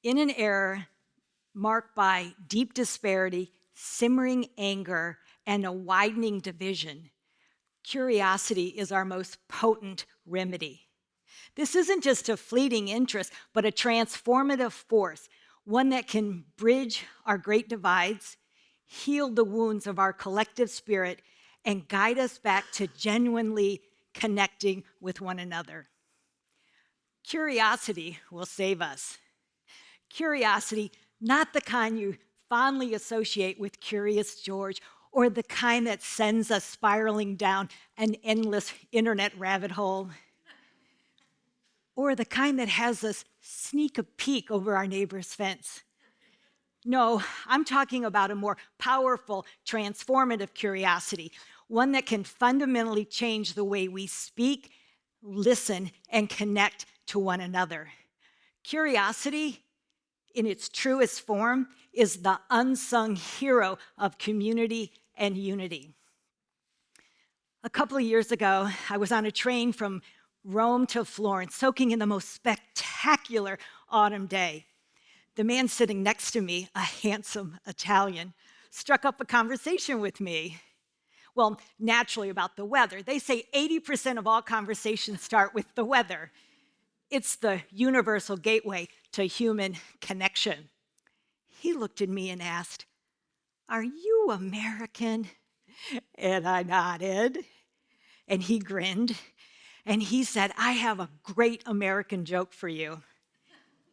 In an era marked by deep disparity, simmering anger, and a widening division, curiosity is our most potent remedy. This isn't just a fleeting interest, but a transformative force, one that can bridge our great divides, heal the wounds of our collective spirit, and guide us back to genuinely connecting with one another. Curiosity will save us. Curiosity, not the kind you fondly associate with Curious George or the kind that sends us spiraling down an endless internet rabbit hole, or the kind that has us sneak a peek over our neighbor's fence. No, I'm talking about a more powerful, transformative curiosity, one that can fundamentally change the way we speak, listen, and connect to one another. Curiosity, in its truest form, is the unsung hero of community and unity. A couple of years ago, I was on a train from Rome to Florence, soaking in the most spectacular autumn day. The man sitting next to me, a handsome Italian, struck up a conversation with me. Well, naturally about the weather. They say 80% of all conversations start with the weather. It's the universal gateway to human connection. He looked at me and asked, "Are you American?" And I nodded, and he grinned, and he said, "I have a great American joke for you."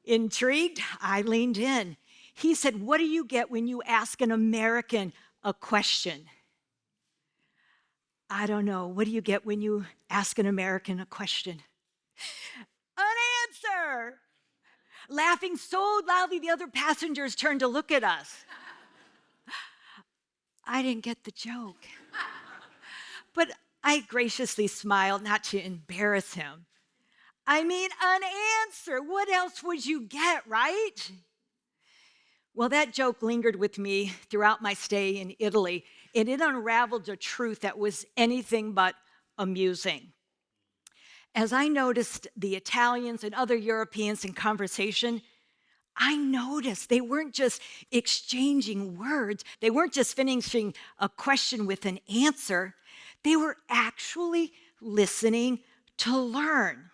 Intrigued, I leaned in. He said, "What do you get when you ask an American a question?" I don't know. What do you get when you ask an American a question? An answer! Laughing so loudly, the other passengers turned to look at us. I didn't get the joke. But I graciously smiled, not to embarrass him. I mean, an answer. What else would you get, right? Well, that joke lingered with me throughout my stay in Italy, and it unraveled a truth that was anything but amusing. As I noticed the Italians and other Europeans in conversation, I noticed they weren't just exchanging words. They weren't just finishing a question with an answer. They were actually listening to learn.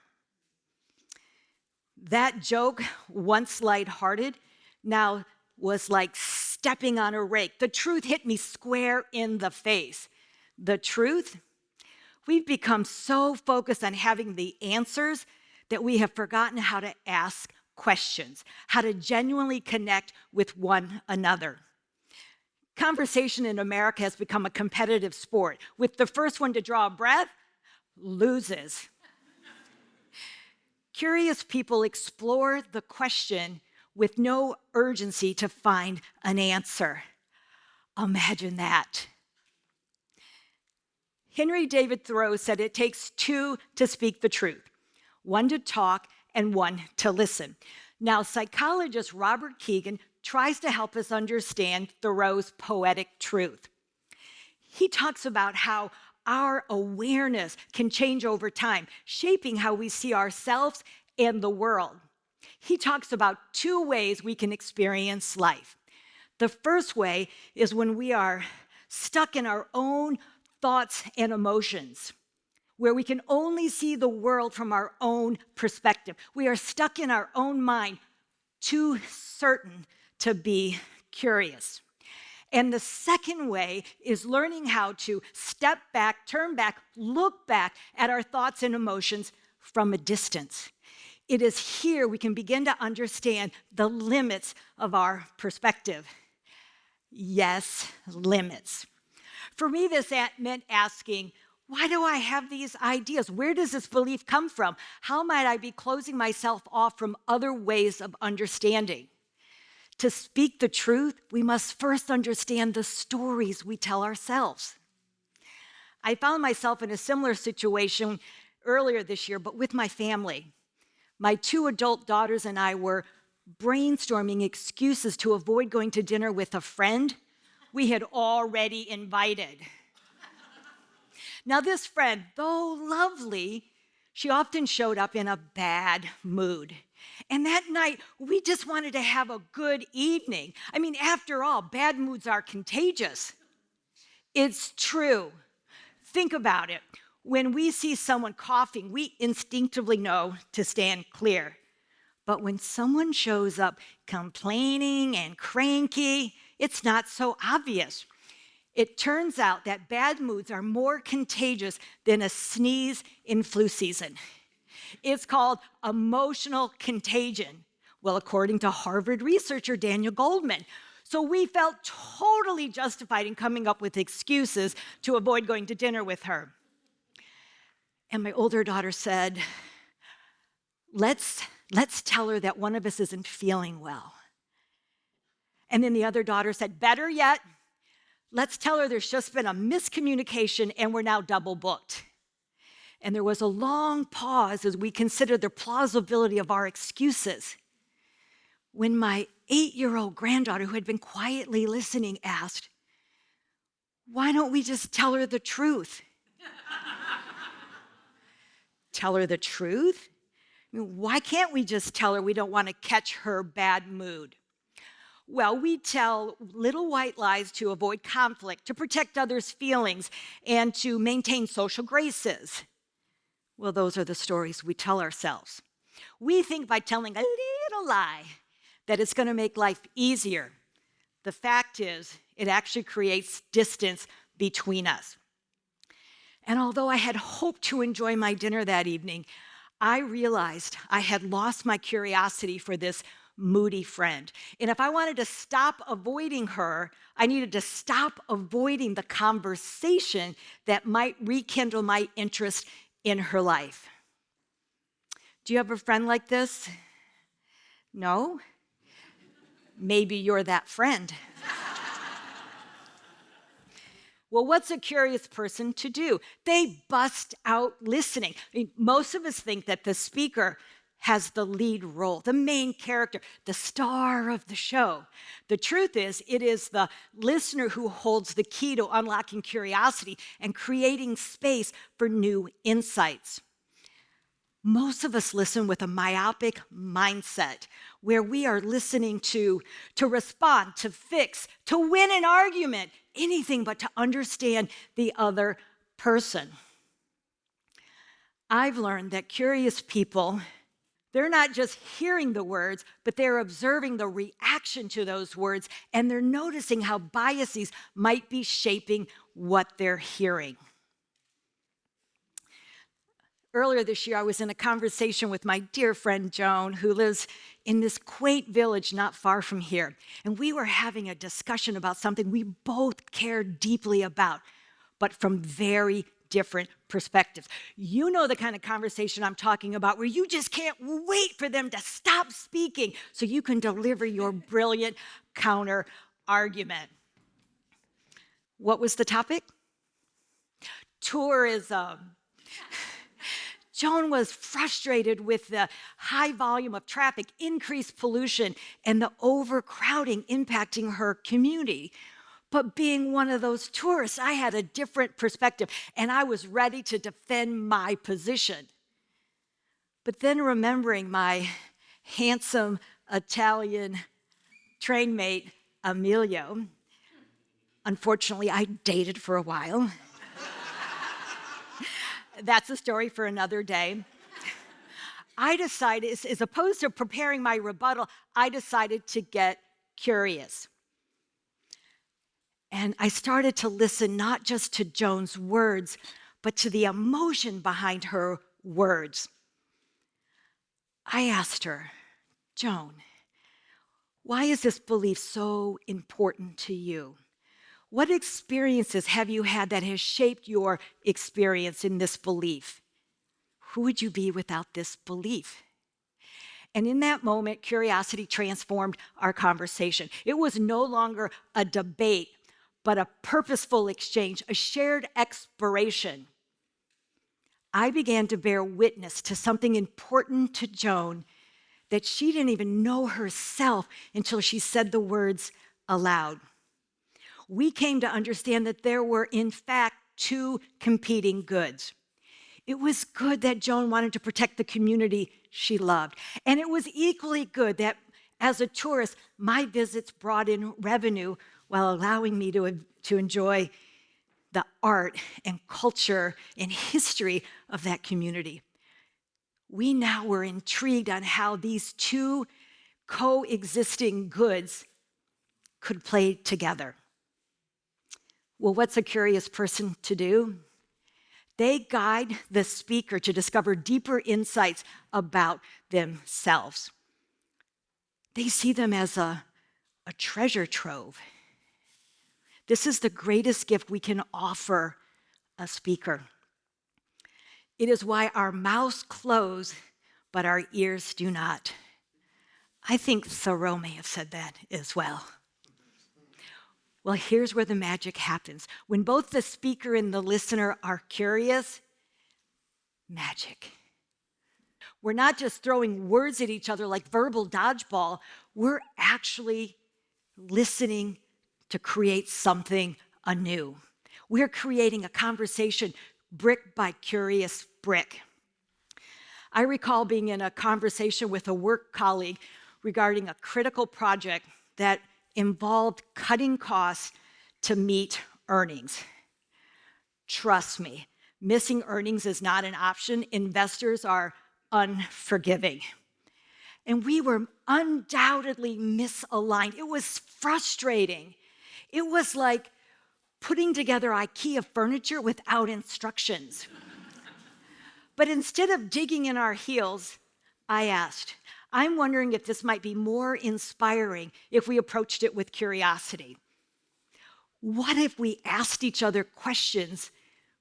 That joke, once lighthearted, now was like stepping on a rake. The truth hit me square in the face. The truth? We've become so focused on having the answers that we have forgotten how to ask questions, how to genuinely connect with one another. Conversation in America has become a competitive sport, with the first one to draw a breath loses. Curious people explore the question with no urgency to find an answer. Imagine that. Henry David Thoreau said it takes two to speak the truth, one to talk and one to listen. Now, psychologist Robert Keegan tries to help us understand Thoreau's poetic truth. He talks about how our awareness can change over time, shaping how we see ourselves and the world. He talks about two ways we can experience life. The first way is when we are stuck in our own thoughts and emotions, where we can only see the world from our own perspective. We are stuck in our own mind, too certain to be curious. And the second way is learning how to step back, turn back, look back at our thoughts and emotions from a distance. It is here we can begin to understand the limits of our perspective. Yes, limits. For me, this meant asking, why do I have these ideas? Where does this belief come from? How might I be closing myself off from other ways of understanding? To speak the truth, we must first understand the stories we tell ourselves. I found myself in a similar situation earlier this year, but with my family. My two adult daughters and I were brainstorming excuses to avoid going to dinner with a friend we had already invited. Now, this friend, though lovely, she often showed up in a bad mood. And that night, we just wanted to have a good evening. I mean, after all, bad moods are contagious. It's true. Think about it. When we see someone coughing, we instinctively know to stand clear. But when someone shows up complaining and cranky, it's not so obvious. It turns out that bad moods are more contagious than a sneeze in flu season. It's called emotional contagion. Well, according to Harvard researcher Daniel Goldman. So we felt totally justified in coming up with excuses to avoid going to dinner with her. And my older daughter said, let's tell her that one of us isn't feeling well. And then the other daughter said, better yet, let's tell her there's just been a miscommunication and we're now double booked. And there was a long pause as we considered the plausibility of our excuses. When my 8-year-old granddaughter, who had been quietly listening, asked, why don't we just tell her the truth? Tell her the truth? I mean, why can't we just tell her we don't want to catch her bad mood? Well, we tell little white lies to avoid conflict, to protect others' feelings, and to maintain social graces. Well, those are the stories we tell ourselves. We think by telling a little lie that it's going to make life easier. The fact is, it actually creates distance between us. And although I had hoped to enjoy my dinner that evening, I realized I had lost my curiosity for this moody friend. And if I wanted to stop avoiding her, I needed to stop avoiding the conversation that might rekindle my interest in her life. Do you have a friend like this? No? Maybe you're that friend. Well, what's a curious person to do? They bust out listening. I mean, most of us think that the speaker has the lead role, the main character, the star of the show. The truth is, it is the listener who holds the key to unlocking curiosity and creating space for new insights. Most of us listen with a myopic mindset, where we are listening to respond, to fix, to win an argument, anything but to understand the other person. I've learned that curious people, they're not just hearing the words, but they're observing the reaction to those words, and they're noticing how biases might be shaping what they're hearing. Earlier this year, I was in a conversation with my dear friend Joan, who lives in this quaint village not far from here. And we were having a discussion about something we both cared deeply about, but from very different perspectives. You know the kind of conversation I'm talking about, where you just can't wait for them to stop speaking so you can deliver your brilliant counter argument. What was the topic? Tourism. Joan was frustrated with the high volume of traffic, increased pollution, and the overcrowding impacting her community. But being one of those tourists, I had a different perspective, and I was ready to defend my position. But then remembering my handsome Italian train mate, Emilio, unfortunately, I dated for a while. That's a story for another day. I decided, as opposed to preparing my rebuttal, I decided to get curious. And I started to listen not just to Joan's words, but to the emotion behind her words. I asked her, Joan, why is this belief so important to you? What experiences have you had that has shaped your experience in this belief? Who would you be without this belief? And in that moment, curiosity transformed our conversation. It was no longer a debate, but a purposeful exchange, a shared exploration. I began to bear witness to something important to Joan that she didn't even know herself until she said the words aloud. We came to understand that there were, in fact, two competing goods. It was good that Joan wanted to protect the community she loved. And it was equally good that as a tourist, my visits brought in revenue while allowing me to enjoy the art and culture and history of that community. We now were intrigued on how these two coexisting goods could play together. Well, what's a curious person to do? They guide the speaker to discover deeper insights about themselves. They see them as a treasure trove. This is the greatest gift we can offer a speaker. It is why our mouths close, but our ears do not. I think Thoreau may have said that as well. Well, here's where the magic happens. When both the speaker and the listener are curious, magic. We're not just throwing words at each other like verbal dodgeball. We're actually listening to create something anew. We're creating a conversation brick by curious brick. I recall being in a conversation with a work colleague regarding a critical project that involved cutting costs to meet earnings. Trust me, missing earnings is not an option. Investors are unforgiving. And we were undoubtedly misaligned. It was frustrating. It was like putting together IKEA furniture without instructions. But instead of digging in our heels, I asked, I'm wondering if this might be more inspiring if we approached it with curiosity. What if we asked each other questions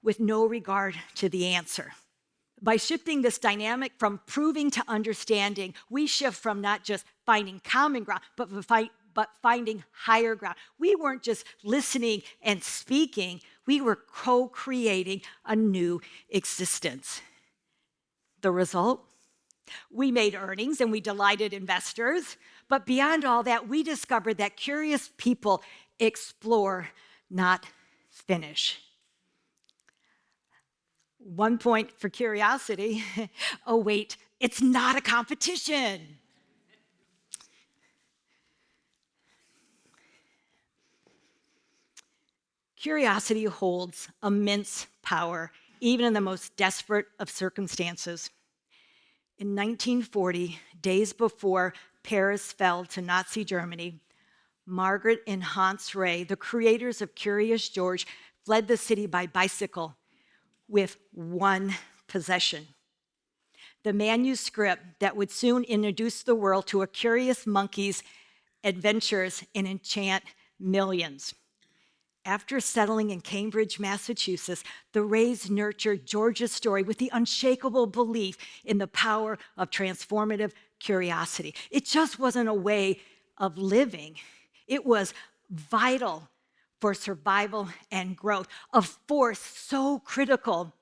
with no regard to the answer? By shifting this dynamic from proving to understanding, we shift from not just finding common ground, but finding higher ground. We weren't just listening and speaking, we were co-creating a new existence. The result? We made earnings and we delighted investors, but beyond all that, we discovered that curious people explore, not finish. 1 point for curiosity. Oh, wait, it's not a competition. Curiosity holds immense power, even in the most desperate of circumstances. In 1940, days before Paris fell to Nazi Germany, Margaret and Hans Ray, the creators of Curious George, fled the city by bicycle with one possession: the manuscript that would soon introduce the world to a curious monkey's adventures and enchant millions. After settling in Cambridge, Massachusetts, the Rays nurtured George's story with the unshakable belief in the power of transformative curiosity. It just wasn't a way of living. It was vital for survival and growth, a force so critical,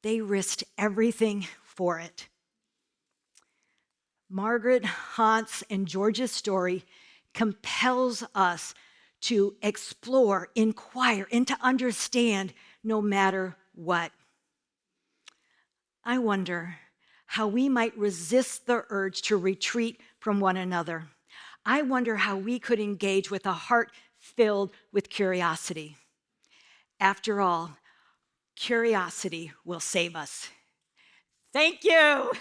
they risked everything for it. Margaret, Hans, and George's story compels us to explore, inquire, and to understand no matter what. I wonder how we might resist the urge to retreat from one another. I wonder how we could engage with a heart filled with curiosity. After all, curiosity will save us. Thank you.